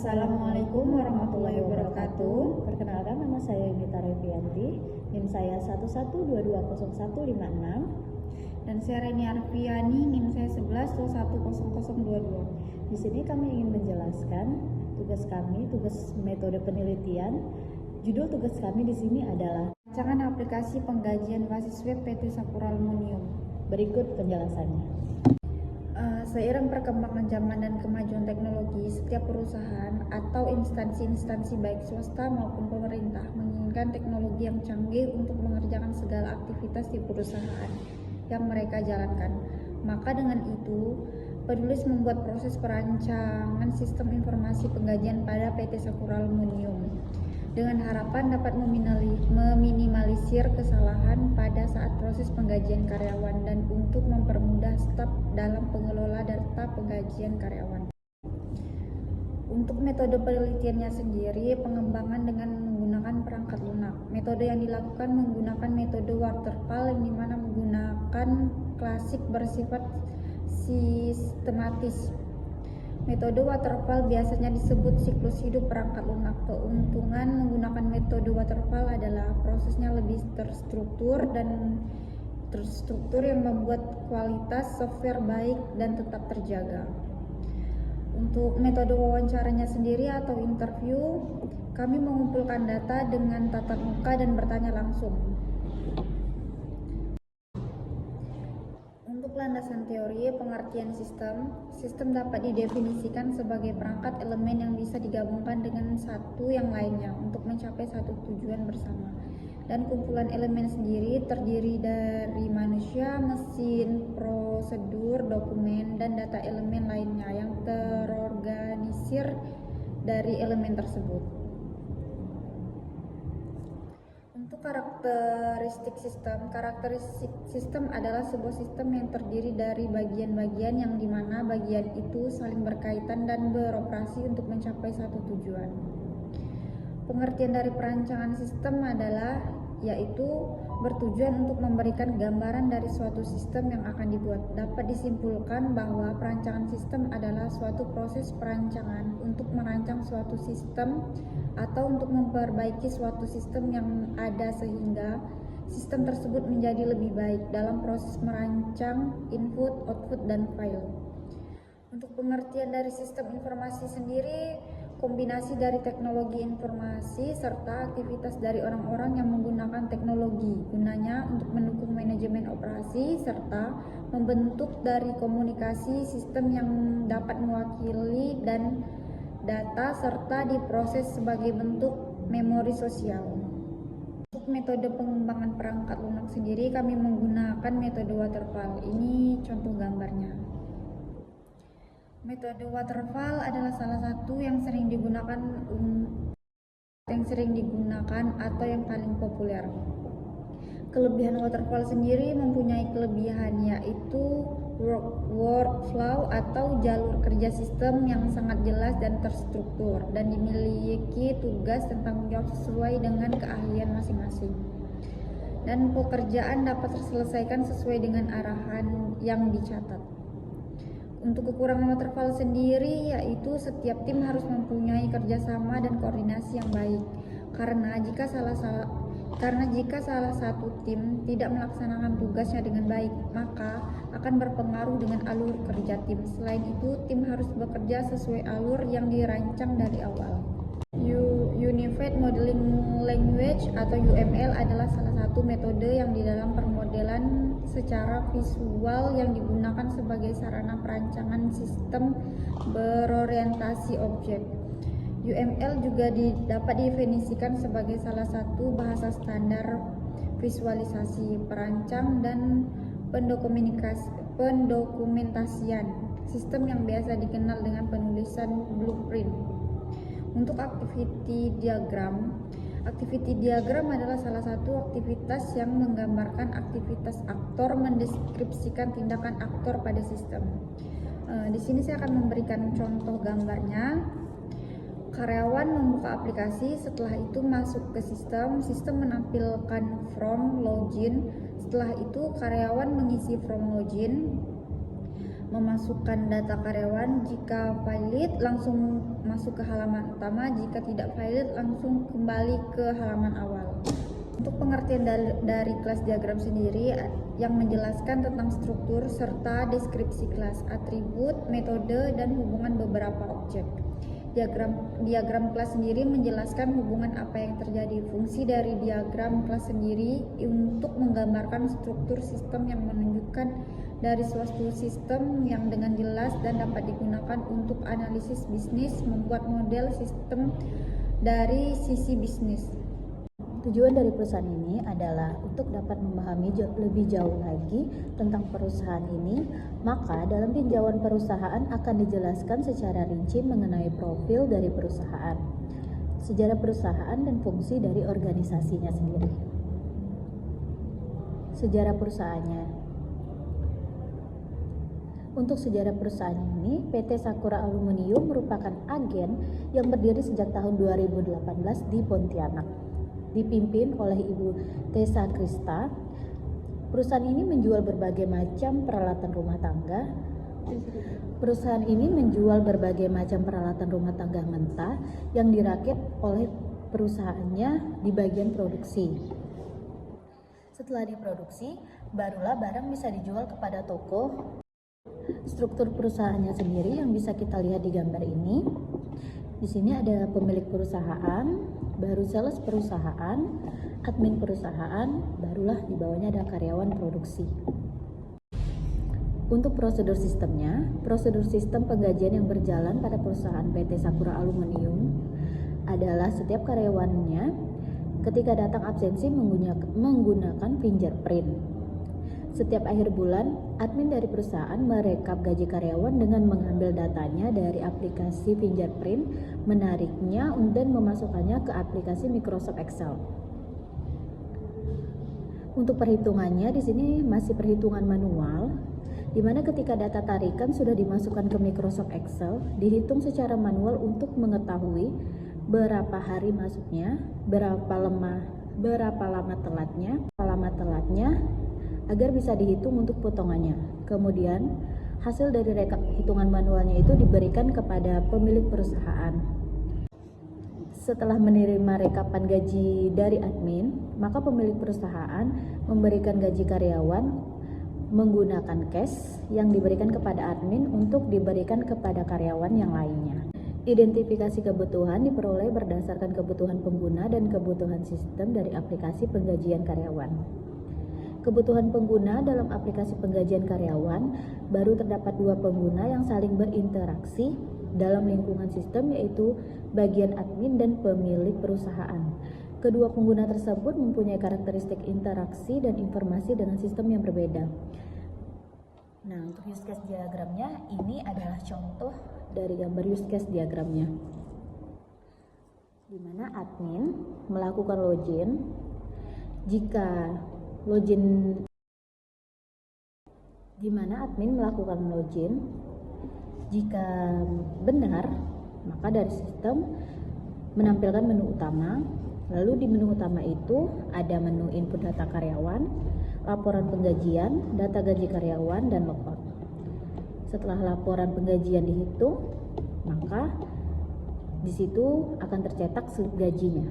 Assalamualaikum warahmatullahi wabarakatuh. Perkenalkan, nama saya Yunita Revianti, NIM saya 11220156. Dan saya Reni Arfiani, NIM saya 11210022. Di sini kami ingin menjelaskan tugas metode penelitian. Judul tugas kami di sini adalah Rancangan aplikasi penggajian basis web PT Sakura Aluminium. Berikut penjelasannya. Seiring perkembangan zaman dan kemajuan teknologi, setiap perusahaan atau instansi-instansi baik swasta maupun pemerintah menginginkan teknologi yang canggih untuk mengerjakan segala aktivitas di perusahaan yang mereka jalankan. Maka dengan itu, penulis membuat proses perancangan sistem informasi penggajian pada PT Sakura Aluminium dengan harapan dapat meminimalisir kesalahan pada saat proses penggajian karyawan dan untuk mempermudah staf dalam pengelola data penggajian karyawan. Untuk metode penelitiannya sendiri, pengembangan dengan menggunakan perangkat lunak. Metode yang dilakukan menggunakan metode waterfall yang dimana menggunakan klasik bersifat sistematis. Metode waterfall biasanya disebut siklus hidup perangkat lunak. Keuntungan menggunakan metode waterfall adalah prosesnya lebih terstruktur yang membuat kualitas software baik dan tetap terjaga. Untuk metode wawancaranya sendiri atau interview, kami mengumpulkan data dengan tatap muka dan bertanya langsung. Untuk landasan teori pengertian sistem dapat didefinisikan sebagai perangkat elemen yang bisa digabungkan dengan satu yang lainnya untuk mencapai satu tujuan bersama. Dan kumpulan elemen sendiri terdiri dari manusia, mesin, prosedur, dokumen, dan data elemen lainnya yang terorganisir dari elemen tersebut. Untuk karakteristik sistem adalah sebuah sistem yang terdiri dari bagian-bagian yang dimana bagian itu saling berkaitan dan beroperasi untuk mencapai satu tujuan. Pengertian dari perancangan sistem adalah yaitu bertujuan untuk memberikan gambaran dari suatu sistem yang akan dibuat. Dapat disimpulkan bahwa perancangan sistem adalah suatu proses perancangan untuk merancang suatu sistem atau untuk memperbaiki suatu sistem yang ada sehingga sistem tersebut menjadi lebih baik dalam proses merancang input, output, dan file. Untuk pengertian dari sistem informasi sendiri, kombinasi dari teknologi informasi serta aktivitas dari orang-orang yang menggunakan teknologi gunanya untuk mendukung manajemen operasi serta membentuk dari komunikasi sistem yang dapat mewakili dan data serta diproses sebagai bentuk memori sosial. Untuk metode pengembangan perangkat lunak sendiri kami menggunakan metode waterfall. Ini contoh gambarnya. Metode waterfall adalah salah satu yang sering digunakan atau yang paling populer. Kelebihan waterfall sendiri mempunyai kelebihan yaitu workflow atau jalur kerja sistem yang sangat jelas dan terstruktur dan dimiliki tugas dan tanggung jawab sesuai dengan keahlian masing-masing. Dan pekerjaan dapat terselesaikan sesuai dengan arahan yang dicatat. Untuk kekurangan waterfall sendiri yaitu setiap tim harus mempunyai kerjasama dan koordinasi yang baik. Karena jika salah satu tim tidak melaksanakan tugasnya dengan baik, maka akan berpengaruh dengan alur kerja tim. Selain itu, tim harus bekerja sesuai alur yang dirancang dari awal. Unified Modeling Language atau UML adalah salah satu metode yang di dalam permodelan secara visual yang digunakan sebagai sarana perancangan sistem berorientasi objek. UML juga dapat didefinisikan sebagai salah satu bahasa standar visualisasi, perancang, dan pendokumentasian sistem yang biasa dikenal dengan penulisan blueprint. Untuk activity diagram adalah salah satu aktivitas yang menggambarkan aktivitas aktor, mendeskripsikan tindakan aktor pada sistem. Di sini saya akan memberikan contoh gambarnya. Karyawan membuka aplikasi, setelah itu masuk ke sistem menampilkan form login. Setelah itu karyawan mengisi form login. memasukkan data karyawan. Jika valid, langsung masuk ke halaman utama. Jika tidak valid, langsung kembali ke halaman awal. Untuk pengertian dari kelas diagram sendiri yang menjelaskan tentang struktur serta deskripsi kelas, atribut, metode, dan hubungan beberapa objek. Diagram kelas sendiri menjelaskan hubungan apa yang terjadi. Fungsi dari diagram kelas sendiri untuk menggambarkan struktur sistem yang menunjukkan dari suatu sistem yang dengan jelas dan dapat digunakan untuk analisis bisnis, membuat model sistem dari sisi bisnis. Tujuan dari perusahaan ini adalah untuk dapat memahami lebih jauh lagi tentang perusahaan ini, maka dalam tinjauan perusahaan akan dijelaskan secara rinci mengenai profil dari perusahaan, sejarah perusahaan, dan fungsi dari organisasinya sendiri. Sejarah perusahaannya. Untuk sejarah perusahaan ini, PT Sakura Aluminium merupakan agen yang berdiri sejak tahun 2018 di Pontianak. Dipimpin oleh Ibu Tessa Krista. Perusahaan ini menjual berbagai macam peralatan rumah tangga. Perusahaan ini menjual berbagai macam peralatan rumah tangga mentah yang dirakit oleh perusahaannya di bagian produksi. Setelah diproduksi, barulah barang bisa dijual kepada toko. Struktur perusahaannya sendiri yang bisa kita lihat di gambar ini. Di sini ada pemilik perusahaan, baru sales perusahaan, admin perusahaan, barulah di bawahnya ada karyawan produksi. Untuk prosedur sistemnya, prosedur sistem penggajian yang berjalan pada perusahaan PT Sakura Aluminium adalah setiap karyawannya ketika datang absensi menggunakan fingerprint. Setiap akhir bulan, admin dari perusahaan merekap gaji karyawan dengan mengambil datanya dari aplikasi fingerprint, menariknya dan memasukkannya ke aplikasi Microsoft Excel. Untuk perhitungannya di sini masih perhitungan manual, di mana ketika data tarikan sudah dimasukkan ke Microsoft Excel, dihitung secara manual untuk mengetahui berapa hari masuknya, berapa lama telatnya, agar bisa dihitung untuk potongannya. Kemudian, hasil dari rekap hitungan manualnya itu diberikan kepada pemilik perusahaan. Setelah menerima rekapan gaji dari admin, maka pemilik perusahaan memberikan gaji karyawan menggunakan cash yang diberikan kepada admin untuk diberikan kepada karyawan yang lainnya. Identifikasi kebutuhan diperoleh berdasarkan kebutuhan pengguna dan kebutuhan sistem dari aplikasi penggajian karyawan. Kebutuhan pengguna dalam aplikasi penggajian karyawan baru terdapat dua pengguna yang saling berinteraksi dalam lingkungan sistem, yaitu bagian admin dan pemilik perusahaan. Kedua pengguna tersebut mempunyai karakteristik interaksi dan informasi dengan sistem yang berbeda. Nah, untuk use case diagramnya ini adalah contoh dari gambar use case diagramnya, di mana admin melakukan login. Jika jika benar, maka dari sistem menampilkan menu utama. Lalu di menu utama itu ada menu input data karyawan, laporan penggajian, data gaji karyawan, dan logout. Setelah laporan penggajian dihitung, maka di situ akan tercetak slip gajinya.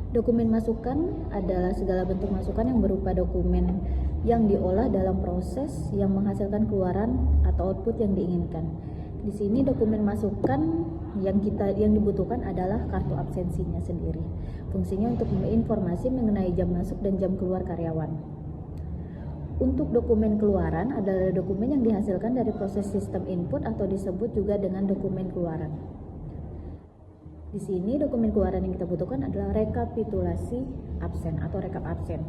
Dokumen masukan adalah segala bentuk masukan yang berupa dokumen yang diolah dalam proses yang menghasilkan keluaran atau output yang diinginkan. Di sini dokumen masukan yang dibutuhkan adalah kartu absensinya sendiri. Fungsinya untuk informasi mengenai jam masuk dan jam keluar karyawan. Untuk dokumen keluaran adalah dokumen yang dihasilkan dari proses sistem input atau disebut juga dengan dokumen keluaran. Di sini dokumen keluaran yang kita butuhkan adalah rekapitulasi absen atau rekap absen.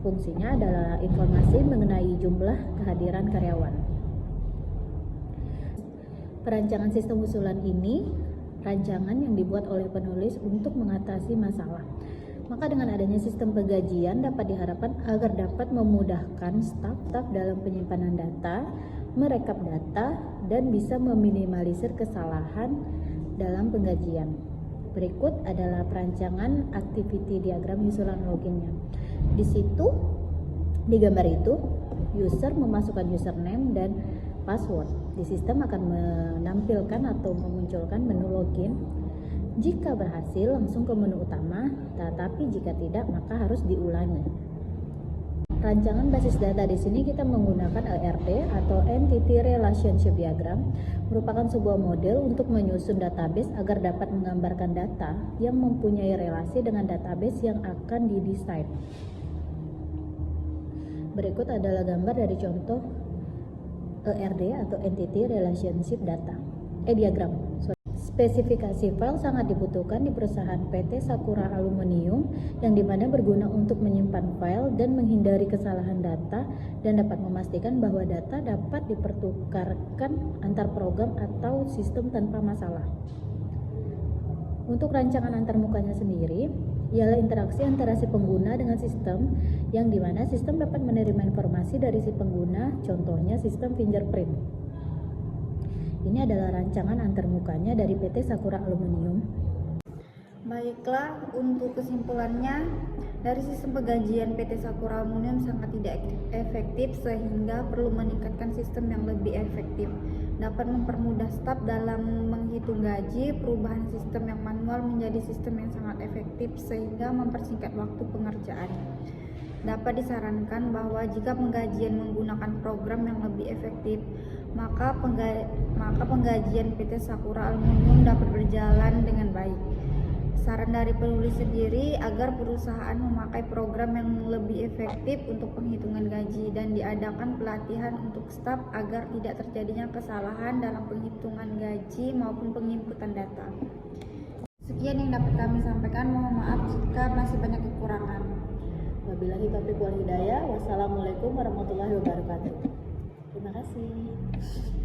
Fungsinya adalah informasi mengenai jumlah kehadiran karyawan. Perancangan sistem usulan ini rancangan yang dibuat oleh penulis untuk mengatasi masalah. Maka dengan adanya sistem penggajian dapat diharapkan agar dapat memudahkan staf-staf dalam penyimpanan data, merekap data, dan bisa meminimalisir kesalahan dalam penggajian. Berikut adalah perancangan activity diagram usulan loginnya. Di situ, di gambar itu user memasukkan username dan password. Di sistem akan menampilkan atau memunculkan menu login. Jika berhasil, langsung ke menu utama, tetapi jika tidak, maka harus diulangi. Rancangan basis data di sini kita menggunakan ERD atau Entity Relationship Diagram, merupakan sebuah model untuk menyusun database agar dapat menggambarkan data yang mempunyai relasi dengan database yang akan didesain. Berikut adalah gambar dari contoh ERD atau Entity Relationship Diagram. Spesifikasi file sangat dibutuhkan di perusahaan PT Sakura Aluminium yang dimana berguna untuk menyimpan file dan menghindari kesalahan data dan dapat memastikan bahwa data dapat dipertukarkan antar program atau sistem tanpa masalah. Untuk rancangan antarmukanya sendiri ialah interaksi antara si pengguna dengan sistem yang dimana sistem dapat menerima informasi dari si pengguna, contohnya sistem fingerprint. Ini adalah rancangan antarmukanya dari PT Sakura Aluminium. Baiklah, untuk kesimpulannya, dari sistem penggajian PT Sakura Aluminium sangat tidak efektif sehingga perlu meningkatkan sistem yang lebih efektif. Dapat mempermudah staf dalam menghitung gaji, perubahan sistem yang manual menjadi sistem yang sangat efektif sehingga mempersingkat waktu pengerjaan. Dapat disarankan bahwa jika penggajian menggunakan program yang lebih efektif, maka penggajian PT Sakura Aluminium dapat berjalan dengan baik. Saran dari penulis sendiri agar perusahaan memakai program yang lebih efektif untuk penghitungan gaji dan diadakan pelatihan untuk staf agar tidak terjadinya kesalahan dalam penghitungan gaji maupun penginputan data. Sekian yang dapat kami sampaikan, mohon maaf jika masih banyak kekurangan. Wabillahi taufiq wal hidayah. Wassalamualaikum warahmatullahi wabarakatuh. Terima kasih.